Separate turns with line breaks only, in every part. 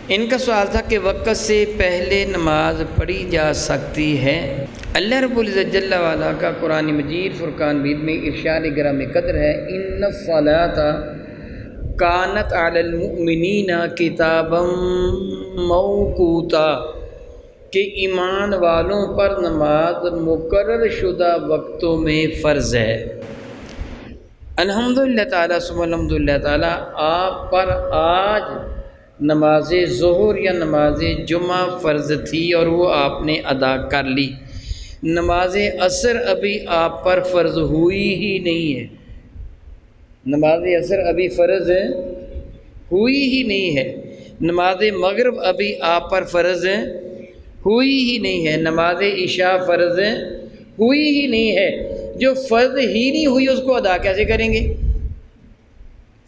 ان کا سوال تھا کہ وقت سے پہلے نماز پڑھی جا سکتی ہے؟ اللہ رب العزت جل وعلا کا قرآن مجید فرقان مجید میں ارشاد گرام قدر ہے، ان الصلاۃ کانت علی المؤمنین کتابا موقوتا، کہ ایمان والوں پر نماز مقرر شدہ وقتوں میں فرض ہے۔ الحمدللہ تعالیٰ ثم الحمدللہ تعالیٰ آپ پر آج نماز ظہر یا نماز جمعہ فرض تھی اور وہ آپ نے ادا کر لی۔ نماز عصر ابھی آپ پر فرض ہوئی ہی نہیں ہے، نماز عصر ابھی فرض ہوئی ہی نہیں ہے۔ نماز مغرب ابھی آپ پر فرض ہوئی ہی نہیں ہے۔ نماز عشاء فرض ہوئی ہی نہیں ہے۔ جو فرض ہی نہیں ہوئی اس کو ادا کیسے کریں گے؟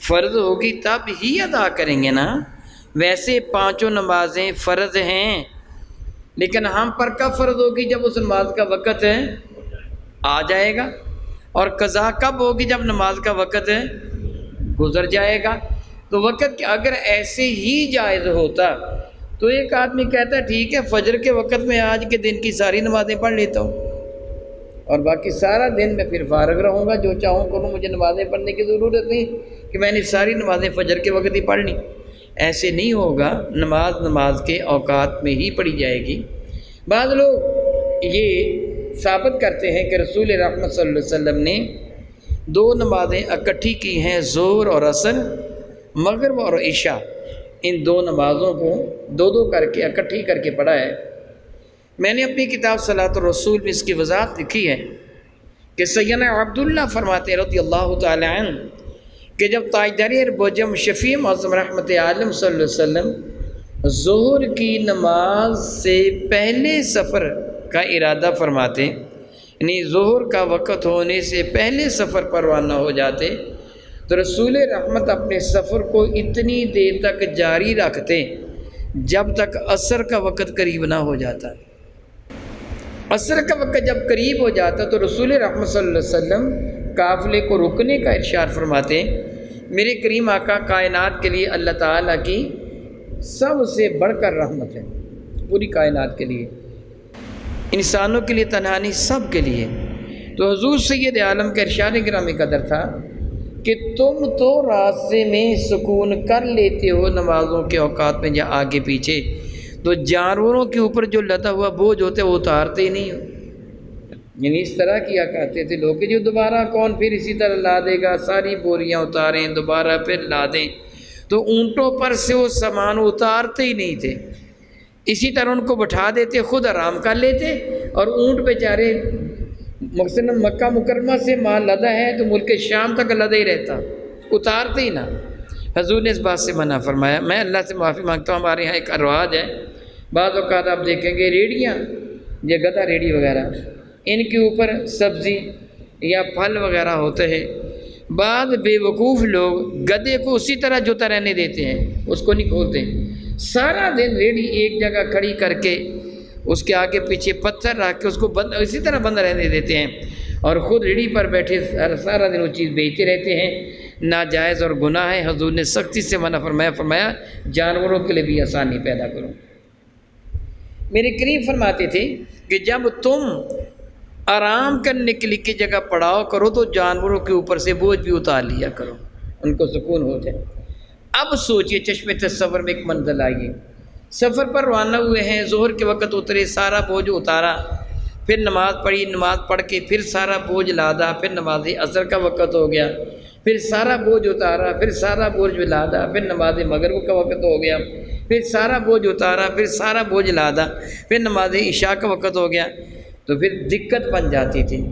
فرض ہوگی تب ہی ادا کریں گے نا۔ ویسے پانچوں نمازیں فرض ہیں، لیکن ہم پر کب فرض ہوگی؟ جب اس نماز کا وقت آ جائے گا، اور قضا کب ہوگی؟ جب نماز کا وقت گزر جائے گا۔ تو وقت اگر ایسے ہی جائز ہوتا تو ایک آدمی کہتا ہے ٹھیک ہے فجر کے وقت میں آج کے دن کی ساری نمازیں پڑھ لیتا ہوں اور باقی سارا دن میں پھر فارغ رہوں گا، جو چاہوں کروں، مجھے نمازیں پڑھنے کی ضرورت نہیں کہ میں نے ساری نمازیں فجر کے وقت ہی پڑھ لیں۔ ایسے نہیں ہوگا، نماز کے اوقات میں ہی پڑھی جائے گی۔ بعض لوگ یہ ثابت کرتے ہیں کہ رسول رحمت صلی اللہ علیہ وسلم نے دو نمازیں اکٹھی کی ہیں، ظہر اور عصر، مغرب اور عشاء، ان دو نمازوں کو دو دو کر کے اکٹھی کر کے پڑھا ہے۔ میں نے اپنی کتاب صلاۃ الرسول میں اس کی وضاحت لکھی ہے کہ سیدنا عبداللہ فرماتے ہیں رضی اللہ تعالی عنہ کہ جب تاجدار بوجم شفیع معظم رحمت عالم صلی اللہ علیہ وسلم ظہر کی نماز سے پہلے سفر کا ارادہ فرماتے، یعنی ظہر کا وقت ہونے سے پہلے سفر پر روانہ ہو جاتے، تو رسول رحمت اپنے سفر کو اتنی دیر تک جاری رکھتے جب تک عصر کا وقت قریب نہ ہو جاتا۔ عصر کا وقت جب قریب ہو جاتا تو رسول رحمت صلی اللہ علیہ وسلم قافلے کو رکنے کا ارشاد فرماتے، میرے کریم آقا کائنات کے لیے اللہ تعالیٰ کی سب سے بڑھ کر رحمت ہے، پوری کائنات کے لیے، انسانوں کے لیے تنہا نہیں، سب کے لیے۔ تو حضور سید عالم کا ارشاد گرامی قدر تھا کہ تم تو راستے میں سکون کر لیتے ہو نمازوں کے اوقات میں یا آگے پیچھے، تو جانوروں کے اوپر جو لدا ہوا بوجھ ہوتے وہ اتارتے ہی نہیں ہو۔ یعنی اس طرح کیا کہتے تھے لوگ کہ جو دوبارہ کون پھر اسی طرح لا دے گا، ساری بوریاں اتاریں دوبارہ پھر لا دیں، تو اونٹوں پر سے وہ سامان اتارتے ہی نہیں تھے، اسی طرح ان کو بٹھا دیتے، خود آرام کر لیتے، اور اونٹ بیچارے مثلاً مکہ مکرمہ سے مال لدا ہے تو ملک شام تک لدا ہی رہتا، اتارتے ہی نہ۔ حضور نے اس بات سے منع فرمایا۔ میں اللہ سے معافی مانگتا ہوں، ہمارے یہاں ایک رواج ہے، بعض اوقات آپ دیکھیں گے ریڑیاں، یہ گدھا ریڑھی وغیرہ، ان کے اوپر سبزی یا پھل وغیرہ ہوتے ہیں، بعض بے وقوف لوگ گدھے کو اسی طرح جوتا رہنے دیتے ہیں، اس کو نہیں کھولتے، سارا دن ریڑھی ایک جگہ کھڑی کر کے اس کے آگے پیچھے پتھر رکھ کے اس کو اسی طرح بند رہنے دیتے ہیں، اور خود ریڑھی پر بیٹھے سارا دن وہ چیز بیچتے رہتے ہیں۔ ناجائز اور گناہ ہے۔ حضور نے سختی سے منع فرمایا جانوروں کے لیے بھی آسانی پیدا کرو۔ میرے کریم فرماتے تھے کہ جب تم آرام کرنے کے لیے کی جگہ پڑاؤ کرو تو جانوروں کے اوپر سے بوجھ بھی اتار لیا کرو، ان کو سکون ہو جائے۔ اب سوچئے، چشم تصور میں ایک منزل آئیے، سفر پر روانہ ہوئے ہیں، ظہر کے وقت اترے، سارا بوجھ اتارا، پھر نماز پڑھی، نماز پڑھ کے پھر سارا بوجھ لادا، پھر نماز عصر کا وقت ہو گیا، پھر سارا بوجھ اتارا، پھر سارا بوجھ لادا، پھر نماز مغرب کا وقت ہو گیا، پھر سارا بوجھ اتارا، پھر سارا بوجھ لادا، پھر نماز عشاء کا وقت ہو گیا، تو پھر دقت بن جاتی تھی۔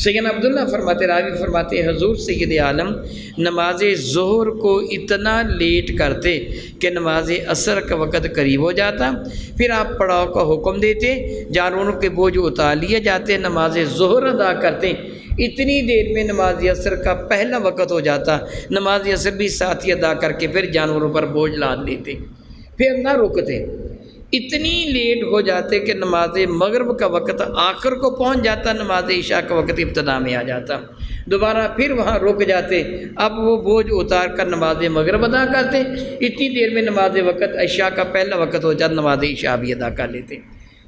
سیدنا عبداللہ فرماتے، راوی فرماتے، حضور سید عالم نماز ظہر کو اتنا لیٹ کرتے کہ نماز عصر کا وقت قریب ہو جاتا، پھر آپ پڑاؤ کا حکم دیتے، جانوروں کے بوجھ اتار لیے جاتے، نماز ظہر ادا کرتے، اتنی دیر میں نماز عصر کا پہلا وقت ہو جاتا، نماز عصر بھی ساتھ ہی ادا کر کے پھر جانوروں پر بوجھ لاد لیتے، پھر نہ رکتے، اتنی لیٹ ہو جاتے کہ نماز مغرب کا وقت آخر کو پہنچ جاتا، نماز عشاء کا وقت ابتدا میں آ جاتا، دوبارہ پھر وہاں رک جاتے، اب وہ بوجھ اتار کر نماز مغرب ادا کرتے، اتنی دیر میں نماز وقت عشاء کا پہلا وقت ہو جاتا، نماز عشاء بھی ادا کر لیتے۔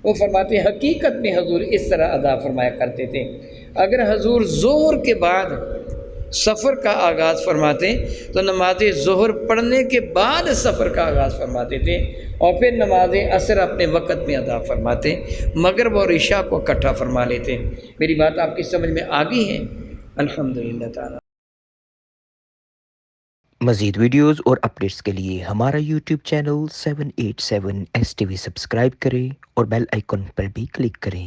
وہ فرماتے حقیقت میں حضور اس طرح ادا فرمایا کرتے تھے۔ اگر حضور ظہر کے بعد سفر کا آغاز فرماتے تو نماز ظہر پڑھنے کے بعد سفر کا آغاز فرماتے تھے، اور پھر نماز عصر اپنے وقت میں ادا فرماتے، مغرب اور عشاء کو اکٹھا فرما لیتے۔ میری بات آپ کی سمجھ میں آ گئی ہے؟ الحمدللہ تعالی۔
مزید ویڈیوز اور اپڈیٹس کے لیے ہمارا یوٹیوب چینل 787 STV سبسکرائب کریں اور بیل آئیکن پر بھی کلک کریں۔